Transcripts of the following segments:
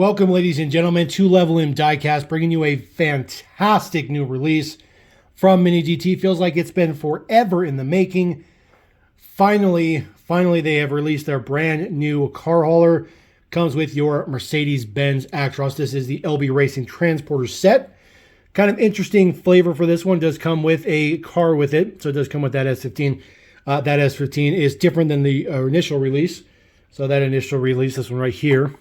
Welcome, ladies and gentlemen, to Level M Diecast, bringing you a fantastic new release from Mini GT. Feels like it's been forever in the making. Finally, they have released their brand new car hauler. Comes with your Mercedes-Benz Actros. This is the LB Racing Transporter set. Kind of interesting flavor for this one. Does come with a car with it, so it does come with that S15. That S15 is different than the initial release. So that initial release, this one right here.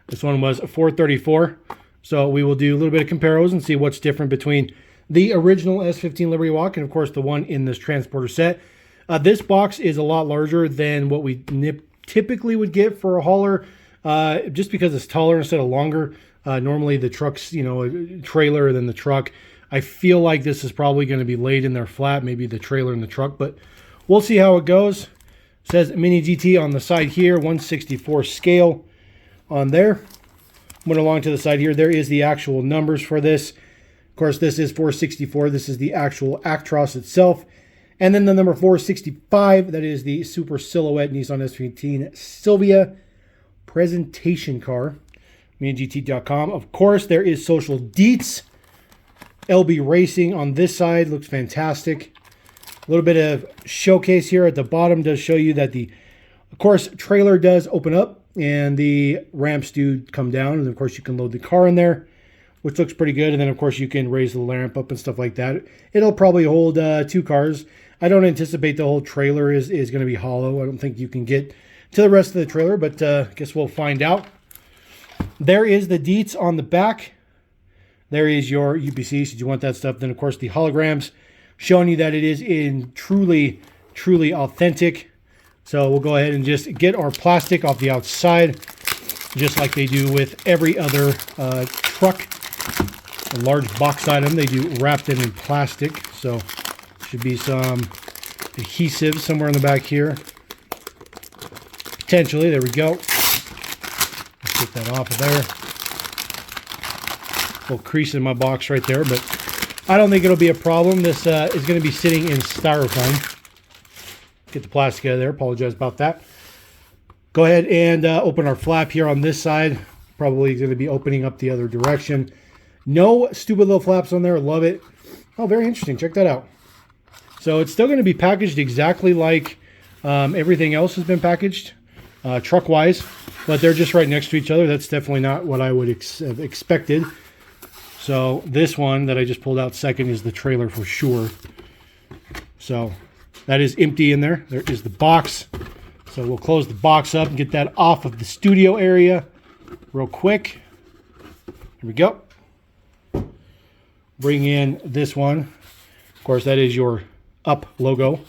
This one was $434. So we will do a little bit of comparos and see what's different between the original S15 Liberty Walk and, of course, the one in this transporter set. This box is a lot larger than what we typically would get for a hauler, just because it's taller instead of longer. Normally the truck's, a trailer than the truck. I feel like this is probably going to be laid in there flat, maybe the trailer and the truck, but we'll see how it goes. It says Mini GT on the side here, 1/64 scale. On there, went along to the side here, there is the actual numbers for this. Of course, this is 464. This is the actual Actros itself. And then the number 465, that is the Super Silhouette Nissan S15 Silvia presentation car. MiniGT.com. Of course, there is social deets. LB Racing on this side looks fantastic. A little bit of showcase here at the bottom does show you that the, of course, trailer does open up. And the ramps do come down, and of course you can load the car in there, which looks pretty good. And then of course you can raise the lamp up and stuff like that. It'll probably hold 2 cars. I don't anticipate the whole trailer is going to be hollow. I don't think you can get to the rest of the trailer, but I guess we'll find out. There is the deets on the back. There is your UPC, should you want that stuff. Then of course the holograms showing you that it is in truly authentic. So we'll go ahead and just get our plastic off the outside, just like they do with every other truck. A large box item, they do wrap them in plastic. So should be some adhesive somewhere in the back here. Potentially, there we go. Let's get that off of there. A little crease in my box right there, but I don't think it'll be a problem. This is going to be sitting in Styrofoam. Get the plastic out of there. Apologize about that. Go ahead and open our flap here on this side. Probably going to be opening up the other direction. No stupid little flaps on there. Love it. Oh, very interesting. Check that out. So it's still going to be packaged exactly like everything else has been packaged, truck-wise. But they're just right next to each other. That's definitely not what I would have expected. So this one that I just pulled out second is the trailer for sure. So that is empty in there. There is the box. So we'll close the box up and get that off of the studio area real quick. Here we go. Bring in this one. Of course, that is your Up logo.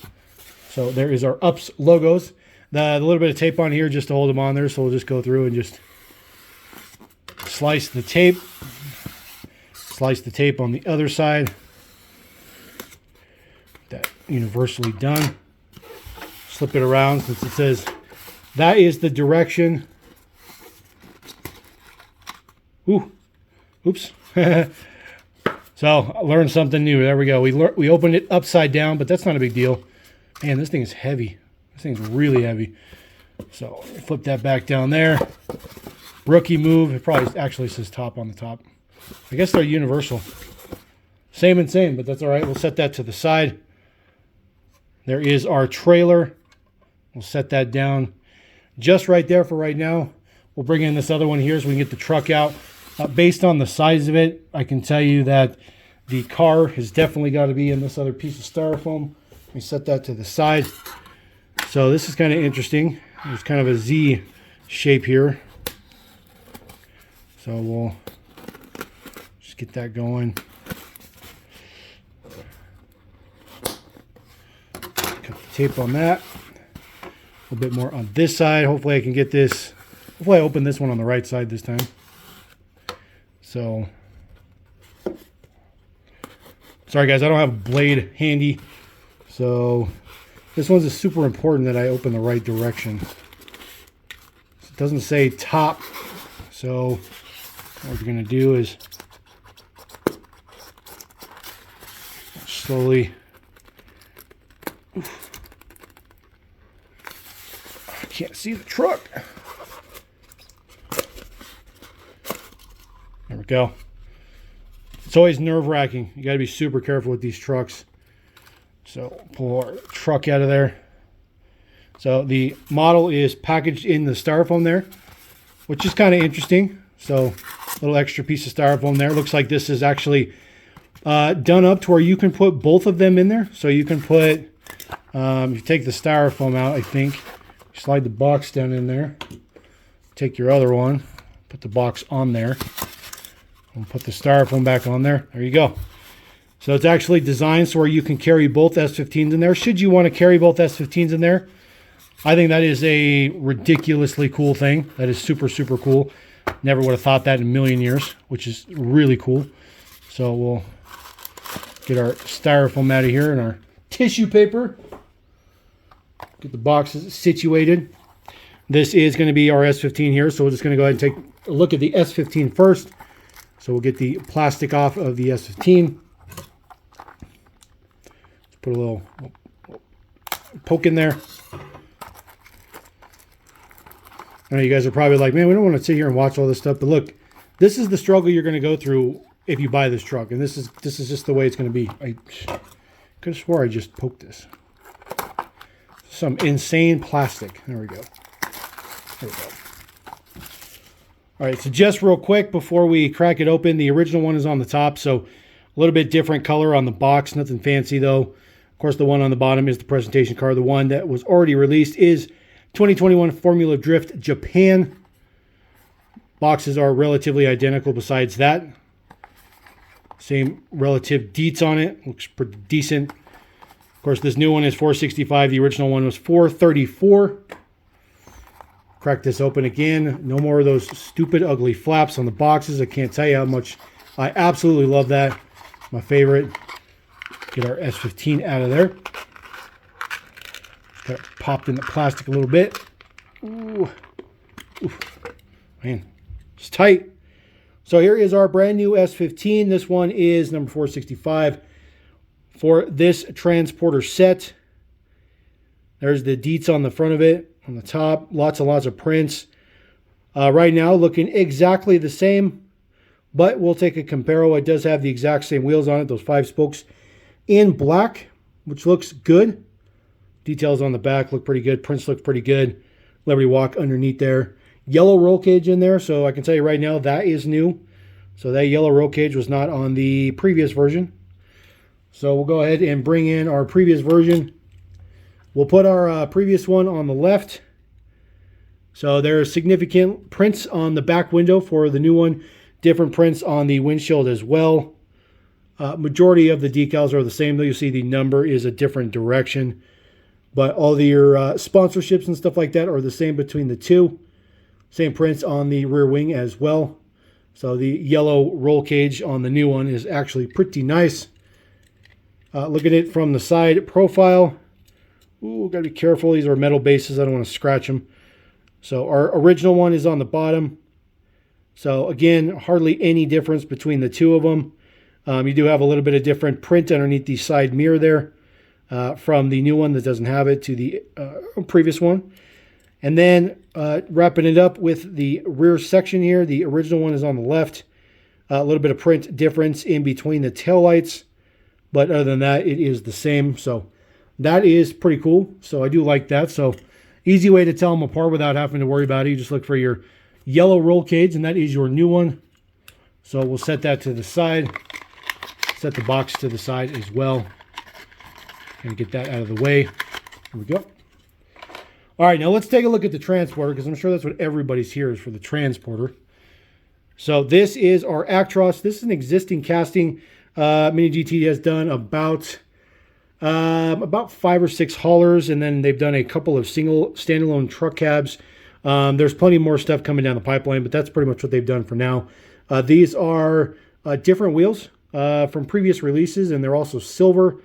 So there is our Ups logos. The little bit of tape on here just to hold them on there. So we'll just go through and just slice the tape. Slice the tape on the other side. That universally done. Slip it around since it says that is the direction. Ooh, oops. So I learned something new. There we go. We opened it upside down, but that's not a big deal. Man, this thing is heavy. This thing's really heavy. So flip that back down there. Rookie move. It probably actually says top on the top. I guess they're universal. Same and same, but that's all right. We'll set that to the side. There is our trailer. We'll set that down just right there for right now. We'll bring in this other one here so we can get the truck out. Based on the size of it, I can tell you that the car has definitely got to be in this other piece of styrofoam. Let me set that to the side. So this is kind of interesting. It's kind of a Z shape here. So we'll just get that going. Tape on that. A little bit more on this side. Hopefully I can get this. Hopefully I open this one on the right side this time. So, sorry guys, I don't have a blade handy. So this one's super important that I open the right direction. It doesn't say top. So what we're going to do is slowly. Can't see the truck. There we go. It's always nerve-wracking. You got to be super careful with these trucks. So pull our truck out of there. So the model is packaged in the styrofoam there, which is kind of interesting. So a little extra piece of styrofoam there. Looks like this is actually done up to where you can put both of them in there. So you can put, if you take the styrofoam out, I think, slide the box down in there. Take your other one, put the box on there, and put the styrofoam back on there. There you go. So it's actually designed so where you can carry both S15s in there. Should you want to carry both S15s in there, I think that is a ridiculously cool thing. That is super, super cool. Never would have thought that in a million years, which is really cool. So we'll get our styrofoam out of here and our tissue paper. Get the boxes situated. This is going to be our S15 here, so we're just going to go ahead and take a look at the S15 first. So we'll get the plastic off of the S15. Let's put a little poke in there. I know you guys are probably like, man, we don't want to sit here and watch all this stuff, but look, this is the struggle you're going to go through if you buy this truck, and this is just the way it's going to be. I could have swore I just poked this. Some insane plastic. There we go. There we go. All right, so just real quick before we crack it open, the original one is on the top, so a little bit different color on the box, nothing fancy though. Of course, the one on the bottom is the presentation car. The one that was already released is 2021 Formula Drift Japan. Boxes are relatively identical besides that. Same relative deets on it. Looks pretty decent. Of course, this new one is $465. The original one was $434. Crack this open again. No more of those stupid, ugly flaps on the boxes. I can't tell you how much I absolutely love that. My favorite. Get our S15 out of there. Got it popped in the plastic a little bit. Ooh. Oof. Man, it's tight. So here is our brand new S15. This one is number 465 for this transporter set. There's the deets on the front of it, on the top. Lots and lots of prints. Right now, looking exactly the same, but we'll take a comparo. It does have the exact same wheels on it, those 5 spokes in black, which looks good. Details on the back look pretty good. Prints look pretty good. Liberty Walk underneath there. Yellow roll cage in there, so I can tell you right now that is new. So that yellow roll cage was not on the previous version. So we'll go ahead and bring in our previous version. We'll put our previous one on the left. So there are significant prints on the back window for the new one. Different prints on the windshield as well. Majority of the decals are the same, though. You see the number is a different direction. But all your sponsorships and stuff like that are the same between the two. Same prints on the rear wing as well. So the yellow roll cage on the new one is actually pretty nice. Look at it from the side profile. Ooh, gotta be careful. These are metal bases. I don't want to scratch them. So our original one is on the bottom. So again, hardly any difference between the two of them. You do have a little bit of different print underneath the side mirror there. From the new one that doesn't have it to the previous one. And then wrapping it up with the rear section here, the original one is on the left. A little bit of print difference in between the taillights, but other than that, it is the same. So that is pretty cool. So I do like that. So easy way to tell them apart without having to worry about it. You just look for your yellow roll cage, and that is your new one. So we'll set that to the side. Set the box to the side as well. And get that out of the way. Here we go. All right, now let's take a look at the transporter, because I'm sure that's what everybody's here is for, the transporter. So this is our Actros. This is an existing casting. Mini GT has done about 5 or 6 haulers, and then they've done a couple of single standalone truck cabs. There's plenty more stuff coming down the pipeline, but that's pretty much what they've done for now. These are different wheels from previous releases, and they're also silver.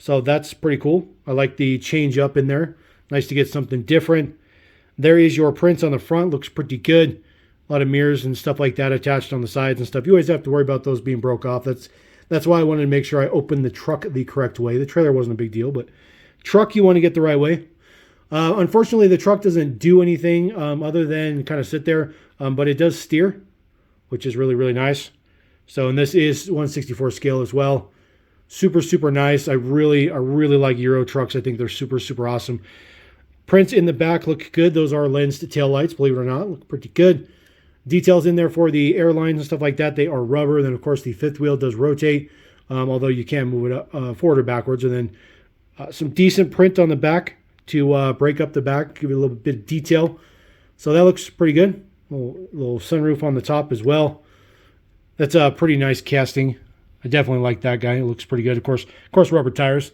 So that's pretty cool. I like the change up in there. Nice to get something different. There is your prints on the front. Looks pretty good. A lot of mirrors and stuff like that attached on the sides and stuff. You always have to worry about those being broke off. That's why I wanted to make sure I opened the truck the correct way. The trailer wasn't a big deal, but truck you want to get the right way. Unfortunately, the truck doesn't do anything other than kind of sit there, but it does steer. which is really, really nice. So, and this is 1/64 scale as well. Super, super nice. I really like Euro trucks. I think they're super, super awesome. Prints in the back look good. Those are lensed tail lights, believe it or not. Look pretty good. Details in there for the airlines and stuff like that. They are rubber. Then, of course, the fifth wheel does rotate, although you can move it forward or backwards. And then some decent print on the back to break up the back, give it a little bit of detail. So that looks pretty good. Little sunroof on the top as well. That's a pretty nice casting. I definitely like that guy. It looks pretty good. Of course, rubber tires.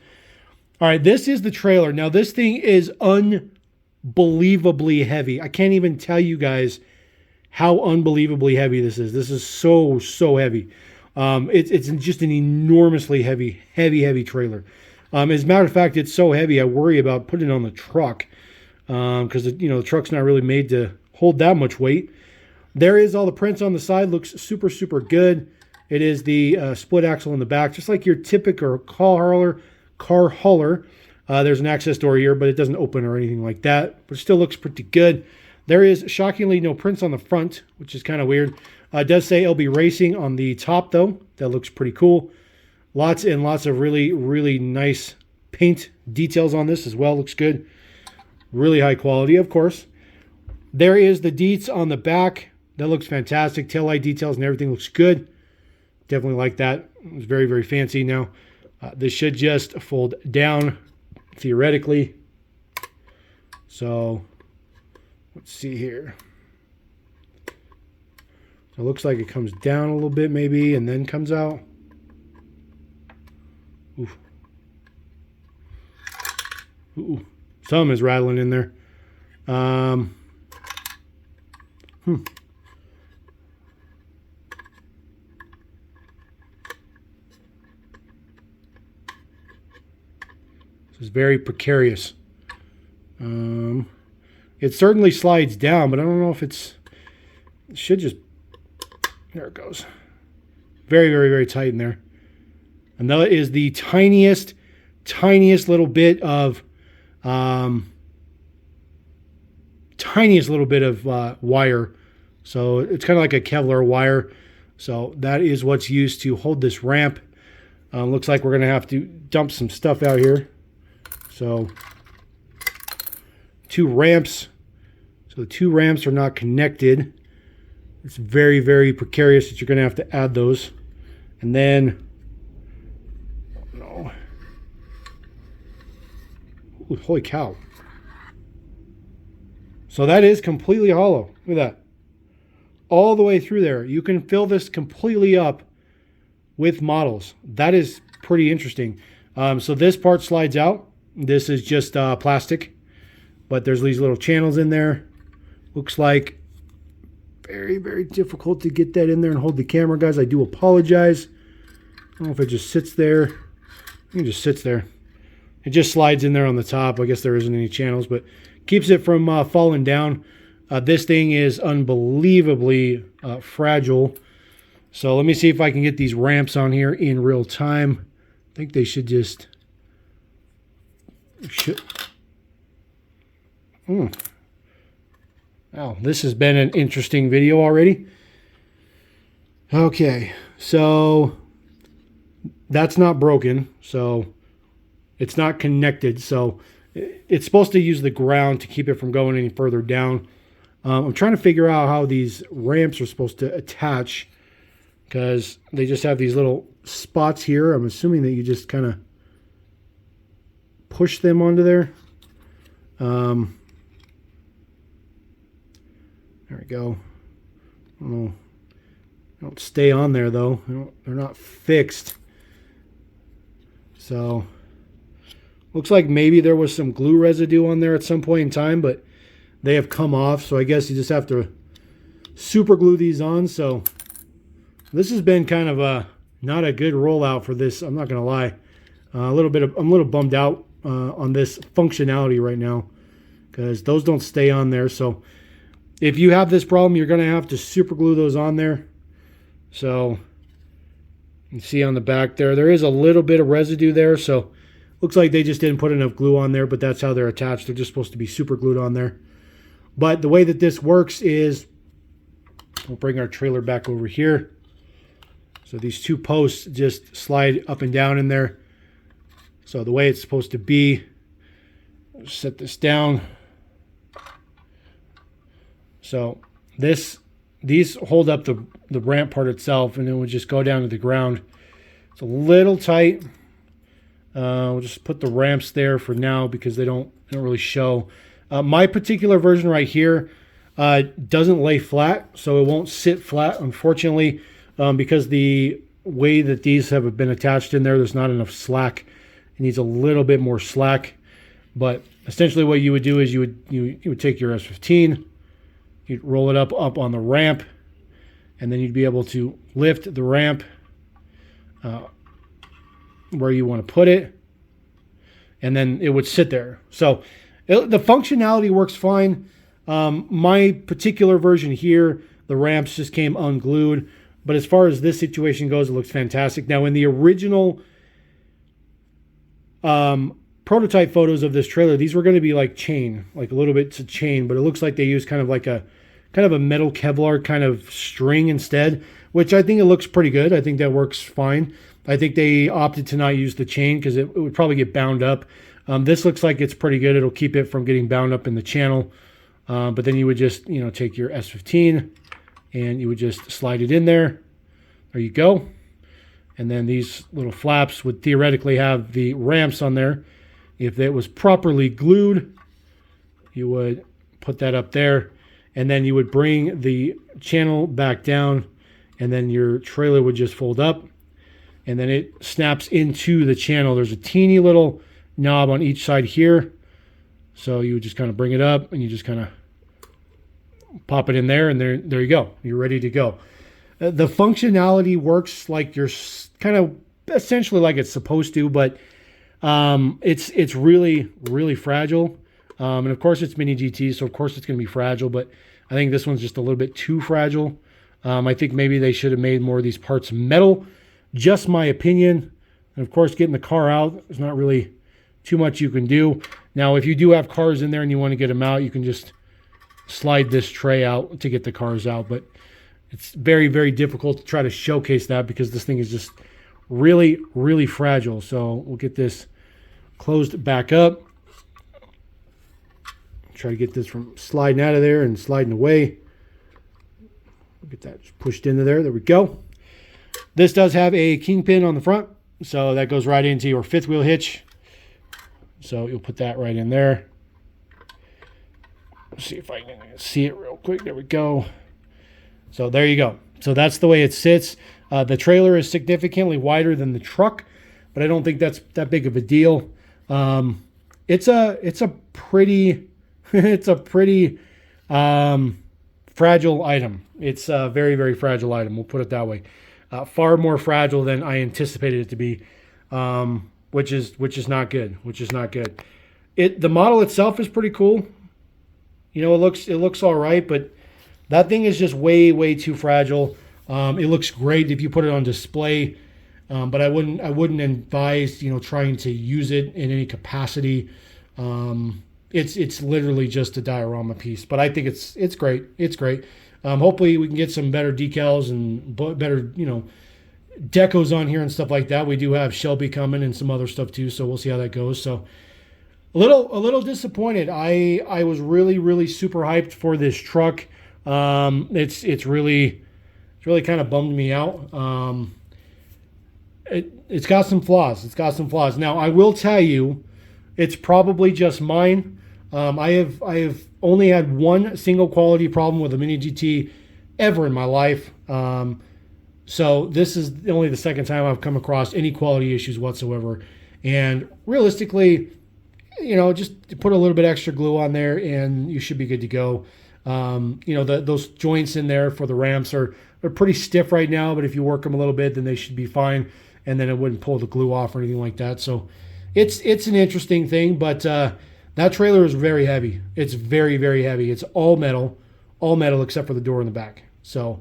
All right, this is the trailer. Now, this thing is unbelievably heavy. I can't even tell you guys how unbelievably heavy this is. This is so, so heavy. It's just an enormously heavy trailer. As a matter of fact, it's so heavy, I worry about putting it on the truck because the truck's not really made to hold that much weight. There is all the prints on the side. Looks super, super good. It is the split axle in the back, just like your typical car hauler. There's an access door here, but it doesn't open or anything like that. But it still looks pretty good. There is shockingly no prints on the front, which is kind of weird. It does say LB Racing on the top, though. That looks pretty cool. Lots and lots of really, really nice paint details on this as well. Looks good. Really high quality, of course. There is the deets on the back. That looks fantastic. Taillight details and everything looks good. Definitely like that. It's very, very fancy now. This should just fold down, theoretically. So, let's see here. So it looks like it comes down a little bit maybe and then comes out. Oof. Ooh, some is rattling in there. This is very precarious. It certainly slides down, but I don't know if it should just, there it goes. Very, very, very tight in there. And that is the tiniest little bit of wire. So it's kind of like a Kevlar wire. So that is what's used to hold this ramp. Looks like we're going to have to dump some stuff out here. So 2 ramps. So the 2 ramps are not connected. It's very, very precarious that you're going to have to add those. And then, no. Ooh, holy cow. So that is completely hollow. Look at that. All the way through there. You can fill this completely up with models. That is pretty interesting. So this part slides out. This is just plastic, but there's these little channels in there. Looks like very, very difficult to get that in there and hold the camera, guys. I do apologize. I don't know if it just sits there. I think it just sits there. It just slides in there on the top. I guess there isn't any channels, but keeps it from falling down. This thing is unbelievably fragile. So let me see if I can get these ramps on here in real time. I think they should just... Wow, this has been an interesting video already. Okay, so that's not broken, so it's not connected. So it's supposed to use the ground to keep it from going any further down. I'm trying to figure out how these ramps are supposed to attach because they just have these little spots here. I'm assuming that you just kind of push them onto there. There we go. They don't stay on there though. They're not fixed. So looks like maybe there was some glue residue on there at some point in time, but they have come off. So I guess you just have to super glue these on. So this has been kind of not a good rollout for this. I'm not gonna lie. I'm a little bummed out on this functionality right now because those don't stay on there. So if you have this problem, you're going to have to super glue those on there. So you can see on the back there is a little bit of residue there. So looks like they just didn't put enough glue on there, but that's how they're attached. They're just supposed to be super glued on there. But the way that this works is We'll bring our trailer back over here. So these two posts just slide up and down in there. So the way it's supposed to be, set this down. So these hold up the ramp part itself, and then we'll just go down to the ground. It's a little tight. We'll just put the ramps there for now because they don't really show. My particular version right here doesn't lay flat, so it won't sit flat, unfortunately, because the way that these have been attached in there, there's not enough slack. It needs a little bit more slack. But essentially what you would do is you would take your S15, you'd roll it up on the ramp, and then you'd be able to lift the ramp where you want to put it, and then it would sit there. So the functionality works fine. My particular version here, the ramps just came unglued, but as far as this situation goes, it looks fantastic. Now in the original prototype photos of this trailer, these were going to be like chain, like a little bit to chain, but it looks like they used kind of a metal Kevlar kind of string instead, which I think it looks pretty good. I think that works fine. I think they opted to not use the chain because it would probably get bound up. This looks like it's pretty good. It'll keep it from getting bound up in the channel. But then you would just, take your S15 and you would just slide it in there. There you go. And then these little flaps would theoretically have the ramps on there. If it was properly glued, you would put that up there. And then you would bring the channel back down, and then your trailer would just fold up, and then it snaps into the channel. There's a teeny little knob on each side here. So you would just kind of bring it up, and you just kind of pop it in there, and there you go. You're ready to go. The functionality works like you're kind of essentially like it's supposed to, but it's really, really fragile. And of course it's mini GT, so of course it's going to be fragile, but I think this one's just a little bit too fragile. I think maybe they should have made more of these parts metal. Just my opinion. And of course, getting the car out, there's not really too much you can do. Now, if you do have cars in there and you want to get them out, you can just slide this tray out to get the cars out. But it's very, very difficult to try to showcase that because this thing is just really, really fragile. So we'll get this closed back up. Try to get this from sliding out of there and sliding away. Get that pushed into there. There we go. This does have a kingpin on the front, so that goes right into your fifth wheel hitch. So you'll put that right in there. Let's see if I can see it real quick. There we go. So there you go. So that's the way it sits. The trailer is significantly wider than the truck, but I don't think that's that big of a deal. It's a pretty it's a pretty fragile item. It's a very, very fragile item. We'll put it that way. Far more fragile than I anticipated it to be, which is not good. Which is not good. The model itself is pretty cool. It looks all right, but that thing is just way, way too fragile. It looks great if you put it on display, but I wouldn't advise trying to use it in any capacity. It's literally just a diorama piece, but I think it's great. It's great. Hopefully we can get some better decals and better decos on here and stuff like that. We do have Shelby coming and some other stuff too, so we'll see how that goes. So a little disappointed. I was really, really super hyped for this truck. It's really kind of bummed me out. It's got some flaws. Now I will tell you, it's probably just mine. I have only had one single quality problem with a Mini GT ever in my life. So this is only the second time I've come across any quality issues whatsoever. And realistically, just put a little bit extra glue on there and you should be good to go. Those joints in there for the ramps are pretty stiff right now, but if you work them a little bit, then they should be fine. And then it wouldn't pull the glue off or anything like that. So it's an interesting thing, but that trailer is very heavy. It's very, very heavy. It's all metal except for the door in the back. So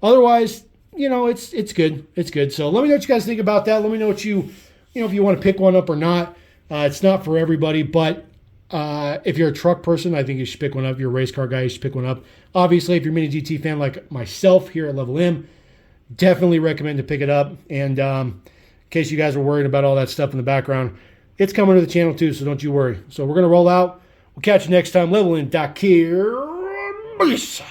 otherwise, it's good. It's good. So let me know what you guys think about that. Let me know what if you want to pick one up or not. It's not for everybody, but If you're a truck person, I think you should pick one up. If you're a race car guy, you should pick one up. Obviously, if you're a Mini GT fan like myself here at Level M, definitely recommend to pick it up. And in case you guys were worried about all that stuff in the background, it's coming to the channel too, so don't you worry. So we're going to roll out. We'll catch you next time. Level M. Dakir. Peace.